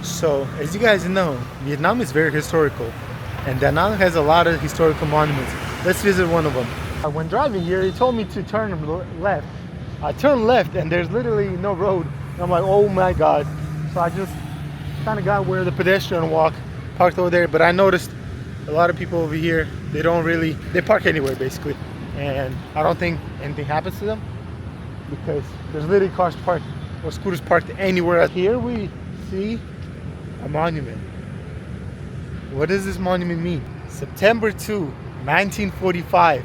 So, as you guys know, Vietnam is very historical, and Da Nang has a lot of historical monuments. Let's visit one of them. When driving here, he told me to turn left. I turned left, and there's literally no road. And I'm like, oh my god. So I just kind of got where the pedestrian walk, parked over there. But I noticed a lot of people over here, they park anywhere basically. And I don't think anything happens to them because there's literally cars parked or scooters parked anywhere. Here we see a monument. What does this monument mean? September 2, 1945,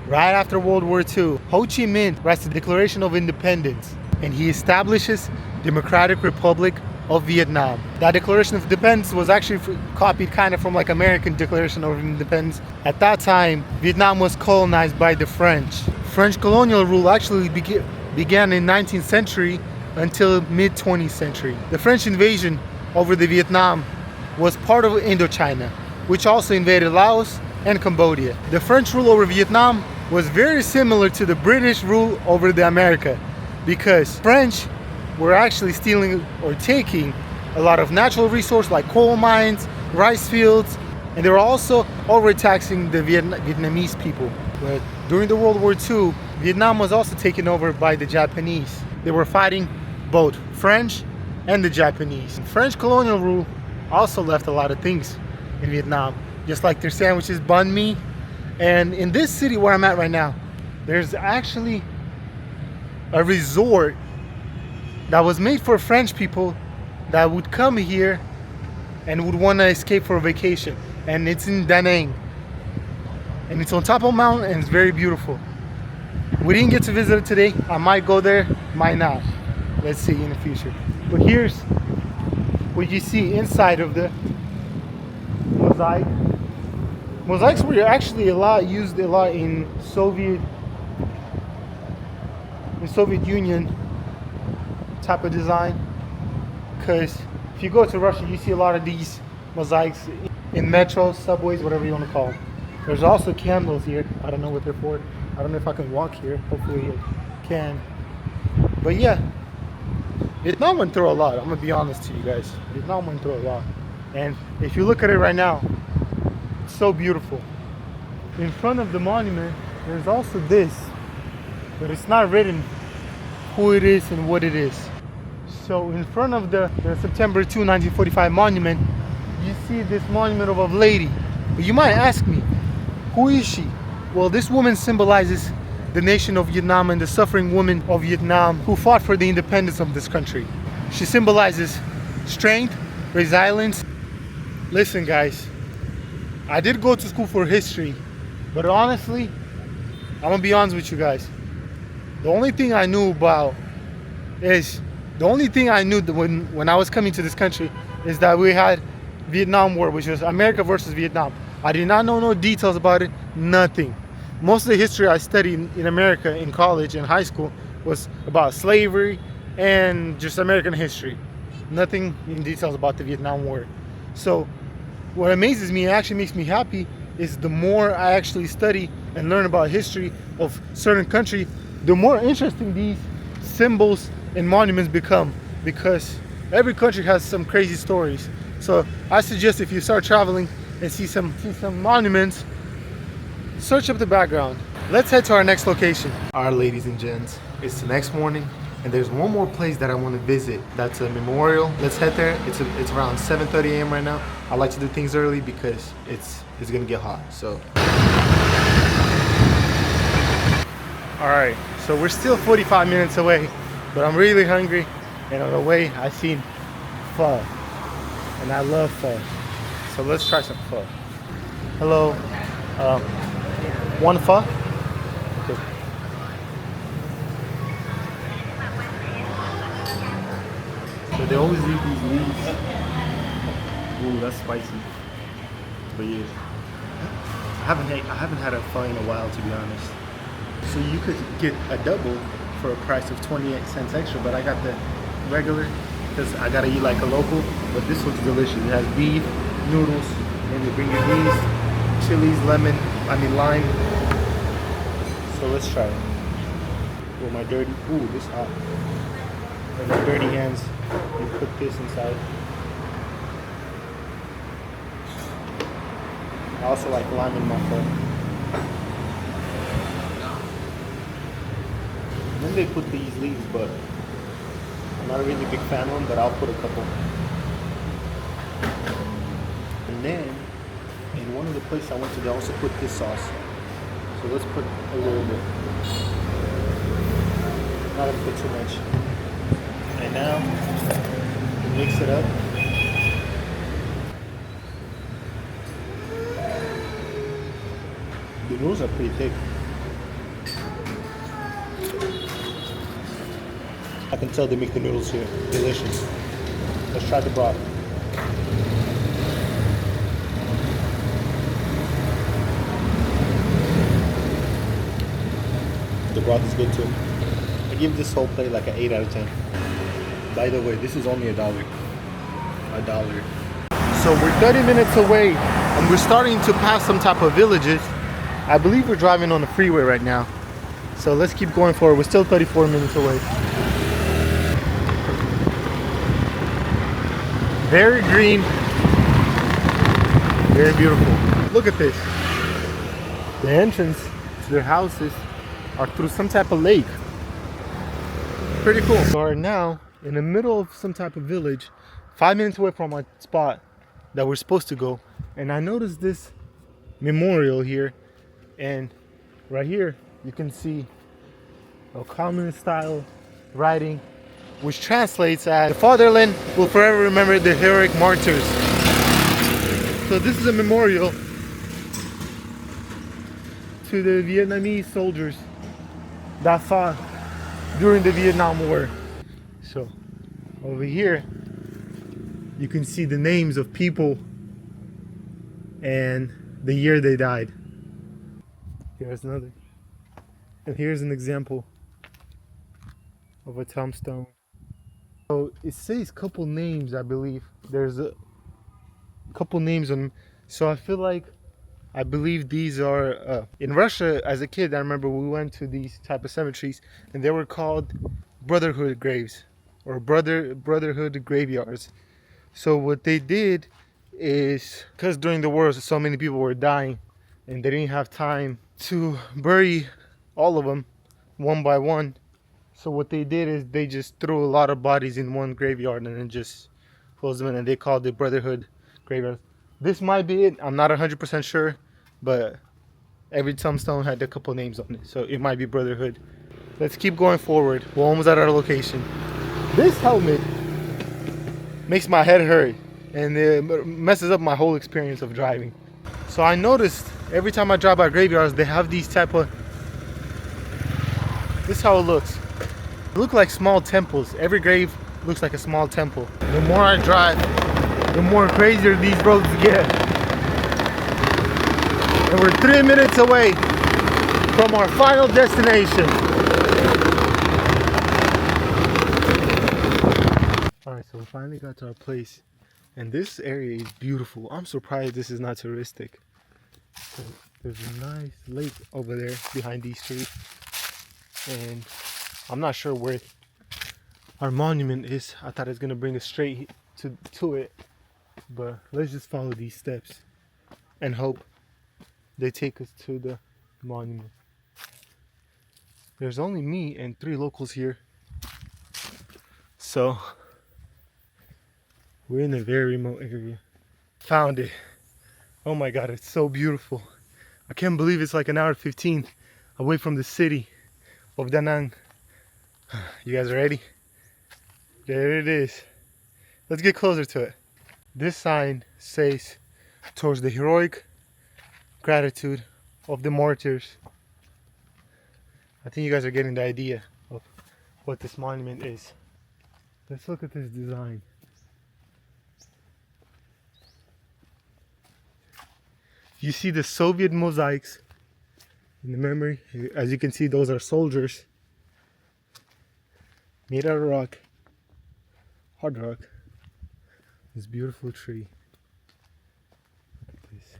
right after World War II, Ho Chi Minh writes the Declaration of Independence and he establishes Democratic Republic of Vietnam. That Declaration of Independence was actually copied kind of from like American Declaration of Independence. At that time, Vietnam was colonized by the French. French colonial rule actually began in 19th century until mid 20th century. The French invasion over the Vietnam was part of Indochina, which also invaded Laos and Cambodia. The French rule over Vietnam was very similar to the British rule over the America because French were actually stealing or taking a lot of natural resources like coal mines, rice fields, and they were also overtaxing the Vietnamese people. But during the World War II, Vietnam was also taken over by the Japanese. They were fighting both French and the Japanese. French colonial rule also left a lot of things in Vietnam, just like their sandwiches, banh mi. And in this city where I'm at right now, there's actually a resort that was made for French people that would come here and would want to escape for a vacation. And it's in Da Nang. And it's on top of a mountain and it's very beautiful. We didn't get to visit it today. I might go there, might not. Let's see in the future. But here's what you see inside of the mosaic. Mosaics were actually used a lot in Soviet Union type of design, because if you go to Russia you see a lot of these mosaics in metros, subways, whatever you want to call them. There's also candles here. I don't know what they're for. I don't know if I can walk here. Hopefully I can. But yeah, Vietnam went through a lot. I'm gonna be honest to you guys. Vietnam went through a lot, and if you look at it right now, it's so beautiful. In front of the monument there's also this, but it's not written who it is and what it is. So in front of the September 2, 1945 monument, you see this monument of a lady. But you might ask me, who is she? Well, this woman symbolizes the nation of Vietnam and the suffering women of Vietnam who fought for the independence of this country. She symbolizes strength, resilience. Listen guys, I did go to school for history, but honestly, I'm gonna be honest with you guys. The only thing I knew when I was coming to this country is that we had Vietnam War, which was America versus Vietnam. I did not know no details about it, nothing. Most of the history I studied in America in college and high school was about slavery and just American history. Nothing in details about the Vietnam War. So what amazes me and actually makes me happy is the more I actually study and learn about history of certain country, the more interesting these symbols and monuments become, because every country has some crazy stories. So I suggest if you start traveling and see some monuments, search up the background. Let's head to our next location. All right, ladies and gents, it's the next morning and there's one more place that I want to visit. That's a memorial. Let's head there. It's around 7:30 a.m. right now. I like to do things early because it's gonna get hot. So all right, so we're still 45 minutes away, but I'm really hungry, and on the way I seen pho, and I love pho. So let's try some pho. Hello, one pho? Okay. So they always eat these leaves. Ooh, that's spicy. But yeah, I haven't had a pho in a while, to be honest. So you could get a double for a price of 28 cents extra, but I got the regular because I gotta eat like a local. But this looks delicious. It has beef, noodles, and they bring you these chilies, lime. So let's try it. With my this hot. With my dirty hands, you put this inside. I also like lime in my phone. Then they put these leaves, but I'm not a really big fan of them, but I'll put a couple. And then, in one of the places I went to, they also put this sauce. So let's put a little bit. Not gonna put too much. And now, mix it up. The noodles are pretty thick. I can tell they make the noodles here delicious. Let's try the broth. The broth is good too. I give this whole plate like an 8 out of 10. By the way, this is only $1. $1. So we're 30 minutes away and we're starting to pass some type of villages. I believe we're driving on the freeway right now. So let's keep going forward. We're still 34 minutes away. Very green. Very beautiful. Look at this. The entrance to their houses are through some type of lake. Pretty cool. We are now in the middle of some type of village, 5 minutes away from our spot that we're supposed to go. And I noticed this memorial here. And right here, you can see a communist style writing, which translates as, "The fatherland will forever remember the heroic martyrs." So this is a memorial to the Vietnamese soldiers that fought during the Vietnam War. So over here, you can see the names of people and the year they died. Here's another. And here's an example of a tombstone. So it says couple names, I believe. There's a couple names on. So I believe these are in Russia. As a kid, I remember we went to these type of cemeteries, and they were called brotherhood graves or brotherhood graveyards. So what they did is, because during the war so many people were dying, and they didn't have time to bury all of them one by one. So what they did is they just threw a lot of bodies in one graveyard and then just closed them in, and they called it brotherhood graveyard. This might be it. I'm not 100% sure, but every tombstone had a couple names on it, so it might be brotherhood. Let's keep going forward. We're almost at our location. This helmet makes my head hurt, and it messes up my whole experience of driving. So I noticed every time I drive by graveyards, they have these type of, this is how it looks. They look like small temples. Every grave looks like a small temple. The more I drive, the more crazier these roads get. And we're 3 minutes away from our final destination. Alright, so we finally got to our place. And this area is beautiful. I'm surprised this is not touristic. So there's a nice lake over there behind these trees. And I'm not sure where our monument is. I thought it was going to bring us straight to it. But let's just follow these steps and hope they take us to the monument. There's only me and 3 locals here. So we're in a very remote area. Found it. Oh my god, it's so beautiful. I can't believe it's like an hour 15 away from the city of Da Nang. You guys ready? There it is. Let's get closer to it. This sign says, "Towards the heroic gratitude of the martyrs." I think you guys are getting the idea of what this monument is. Let's look at this design. You see the Soviet mosaics in the memory. As you can see, those are soldiers made out of rock, hard rock. This beautiful tree. Look at this.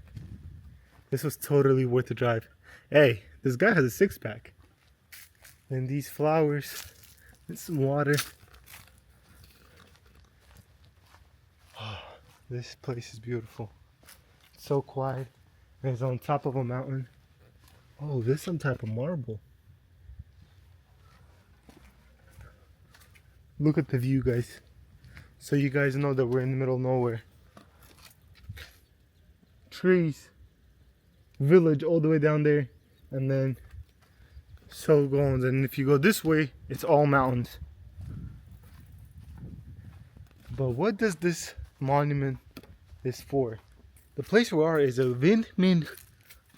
This was totally worth the drive. Hey, this guy has a 6-pack. And these flowers and some water. Oh, this place is beautiful. It's so quiet. It's on top of a mountain. Oh, this is some type of marble. Look at the view, guys. So you guys know that we're in the middle of nowhere. Trees, village all the way down there, and then so goes. And if you go this way, it's all mountains. But what does this monument is for? The place we are is a Vietnamese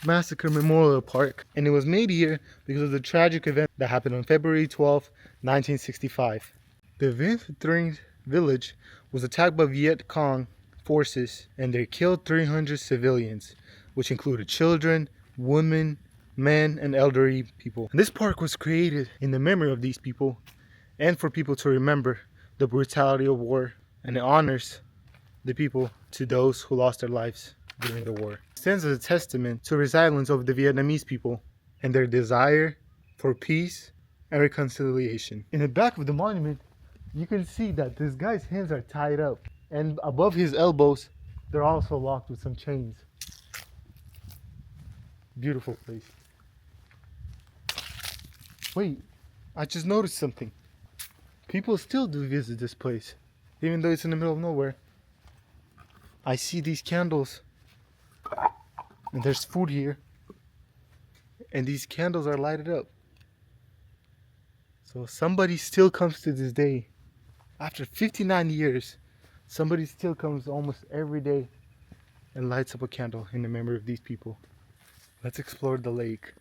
Massacre Memorial Park, and it was made here because of the tragic event that happened on February 12, 1965. The Vietnamese village was attacked by Viet Cong forces, and they killed 300 civilians, which included children, women, men, and elderly people. And this park was created in the memory of these people and for people to remember the brutality of war, and it honors the people to those who lost their lives during the war. It stands as a testament to resilience of the Vietnamese people and their desire for peace and reconciliation. In the back of the monument, you can see that this guy's hands are tied up, and above his elbows, they're also locked with some chains. Beautiful place. Wait, I just noticed something. People still do visit this place, even though it's in the middle of nowhere. I see these candles, and there's food here, and these candles are lighted up. So somebody still comes to this day. After 59 years, somebody still comes almost every day and lights up a candle in the memory of these people. Let's explore the lake.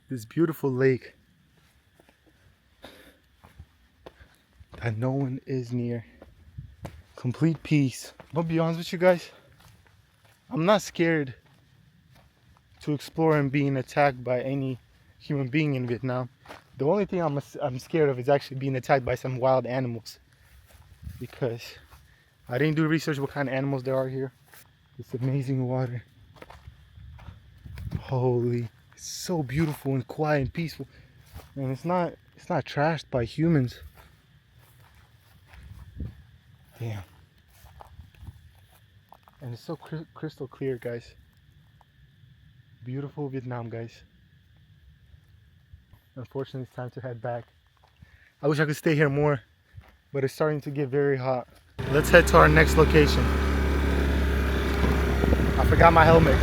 This beautiful lake that no one is near. Complete peace. I'll be honest with you guys, I'm not scared to explore and being attacked by any human being in Vietnam. The only thing I'm scared of is actually being attacked by some wild animals, because I didn't do research what kind of animals there are here. This amazing water. Holy, it's so beautiful and quiet and peaceful, and it's not trashed by humans. Damn. And it's so crystal clear, guys. Beautiful Vietnam, guys. Unfortunately, it's time to head back. I wish I could stay here more, but it's starting to get very hot. Let's head to our next location. I forgot my helmet.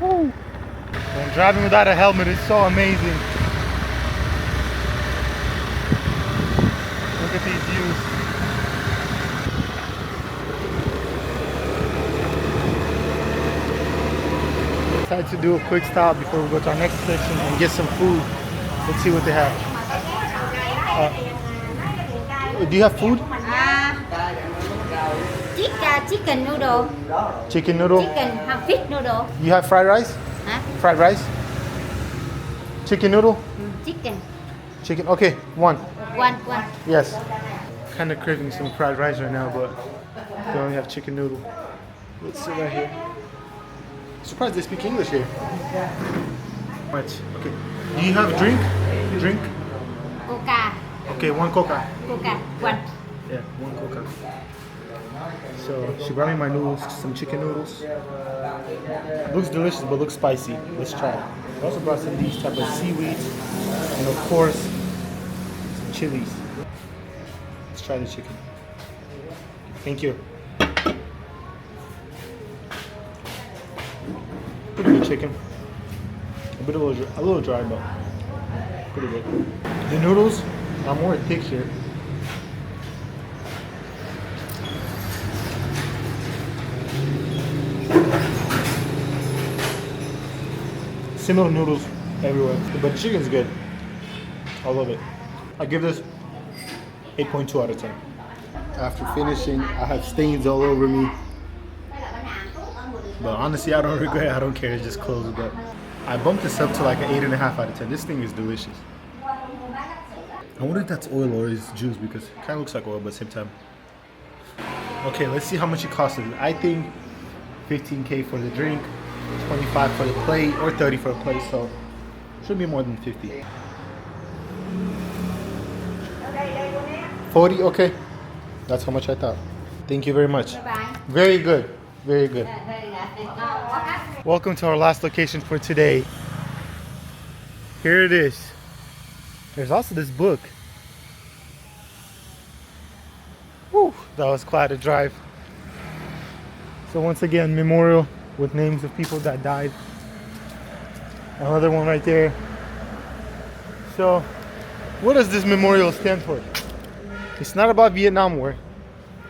Woo! And driving without a helmet is so amazing. Look at these views. Decided to do a quick stop before we go to our next section and get some food. Let's see what they have. Do you have food? Chicken noodle. Chicken noodle? Chicken fish noodle. You have fried rice? Huh? Fried rice? Chicken noodle? Chicken. Chicken, okay, one. One. Yes. Kind of craving some fried rice right now, but they only have chicken noodle. Let's sit right here. Surprised they speak English here. Much. Okay. Do you have a drink? Coca. Okay, one Coca. Coca. One. Yeah, one Coca. So she brought me my noodles, some chicken noodles. Looks delicious, but looks spicy. Let's try it. I also brought some of these type of seaweeds, and of course, some chilies. Let's try the chicken. Thank you. Pretty good chicken. A little dry, but pretty good. The noodles are more thick here. Similar noodles everywhere, but the chicken's good. I love it. I give this 8.2 out of 10. After finishing, I have stains all over me. But honestly, I don't regret it. I don't care. It's just closed. But I bumped this up to like an 8.5 out of 10. This thing is delicious. I wonder if that's oil or is juice, because it kind of looks like oil, but at the same time. Okay, let's see how much it costs. I think 15K for the drink, 25 for the plate, or 30 for a plate. So should be more than 50. 40. Okay, that's how much I thought. Thank you very much. Bye bye. Very good. Very good. Welcome to our last location for today. Here it is. There's also this book. Whew, that was quite a drive. So once again, memorial with names of people that died. Another one right there. So what does this memorial stand for? It's not about Vietnam War.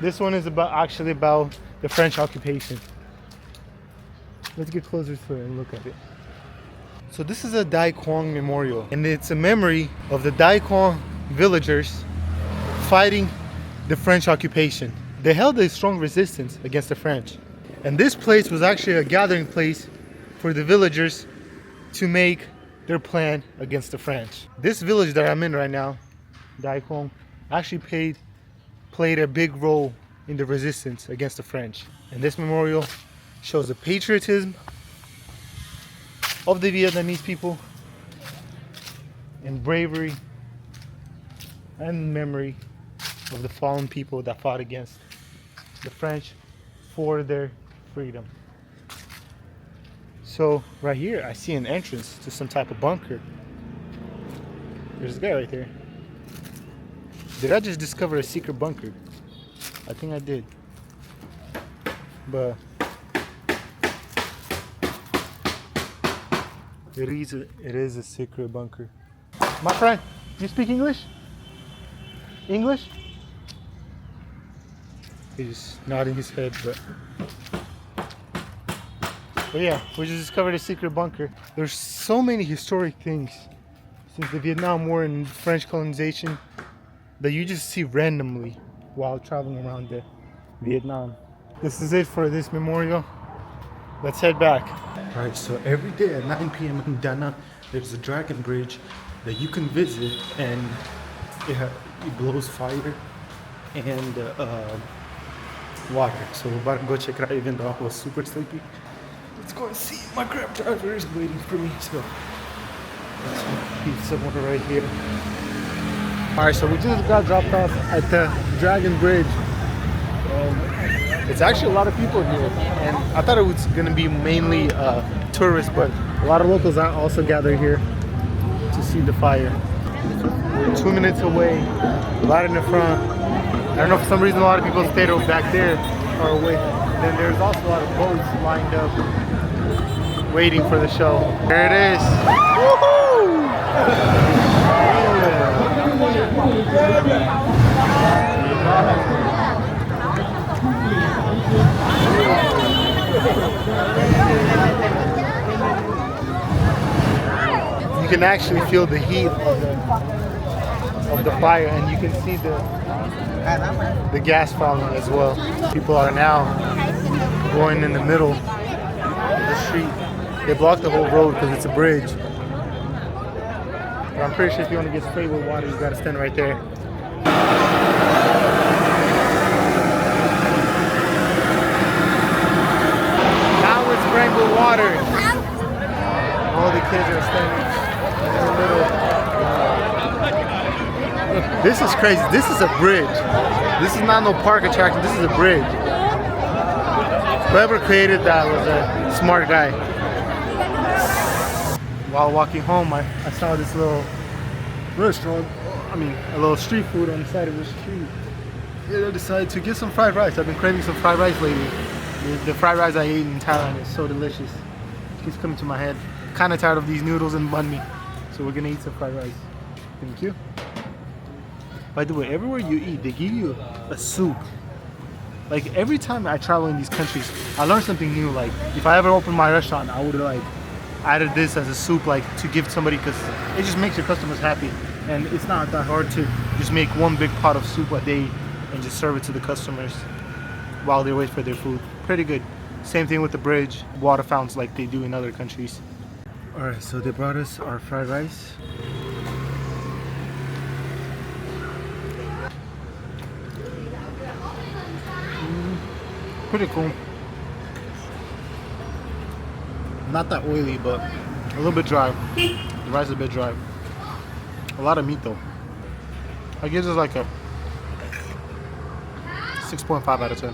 This one is actually about the French occupation. Let's get closer to it and look at it. So this is a Dai Quang memorial, and it's a memory of the Dai Quang villagers fighting the French occupation. They held a strong resistance against the French. And this place was actually a gathering place for the villagers to make their plan against the French. This village that I'm in right now, Dai Quang, actually played a big role in the resistance against the French. And this memorial shows the patriotism of the Vietnamese people and bravery and memory of the fallen people that fought against the French for their freedom. So right here I see an entrance to some type of bunker. There's a guy right there. Did I just discover a secret bunker? I think I did. But it is a secret bunker. My friend, you speak English? English? He's nodding his head, but yeah, we just discovered a secret bunker. There's so many historic things since the Vietnam War and French colonization that you just see randomly while traveling around Vietnam. This is it for this memorial. Let's head back. Alright, so every day at 9 p.m. in Da Nang, there's a dragon bridge that you can visit, and it blows fire and water. So we're about to go check it out, even though I was super sleepy. Let's go and see. My Grab driver is waiting for me, so let's be somewhere right here. Alright, so we just got dropped off at the Dragon Bridge. It's actually a lot of people here, and I thought it was going to be mainly tourists, but a lot of locals are also gathered here to see the fire. We're 2 minutes away, right in the front. I don't know, for some reason a lot of people stayed over back there or away. Then there's also a lot of boats lined up waiting for the show. There it is. Woohoo! You can actually feel the heat of the fire, and you can see the gas falling as well. People are now going in the middle of the street. They blocked the whole road because it's a bridge. But I'm pretty sure if you want to get sprayed with water, you gotta stand right there. Now we're spraying with water. All the kids are standing in the middle. This is crazy. This is a bridge. This is not no park attraction. This is a bridge. Whoever created that was a smart guy. While walking home, I saw this little restaurant. A little street food on the side of the street. And I decided to get some fried rice. I've been craving some fried rice lately. The fried rice I ate in Thailand is so delicious. It keeps coming to my head. Kind of tired of these noodles and banh mi. So we're gonna eat some fried rice. Thank you. By the way, everywhere you eat, they give you a soup. Like every time I travel in these countries, I learn something new. Like if I ever open my restaurant, I would like added this as a soup, like to give somebody, because it just makes your customers happy. And it's not that hard to just make one big pot of soup a day and just serve it to the customers while they wait for their food. Pretty good. Same thing with the bridge, water fountains like they do in other countries. Alright, so they brought us our fried rice. Pretty cool. Not that oily, but a little bit dry. The rice is a bit dry. A lot of meat though. I give this like a 6.5 out of 10.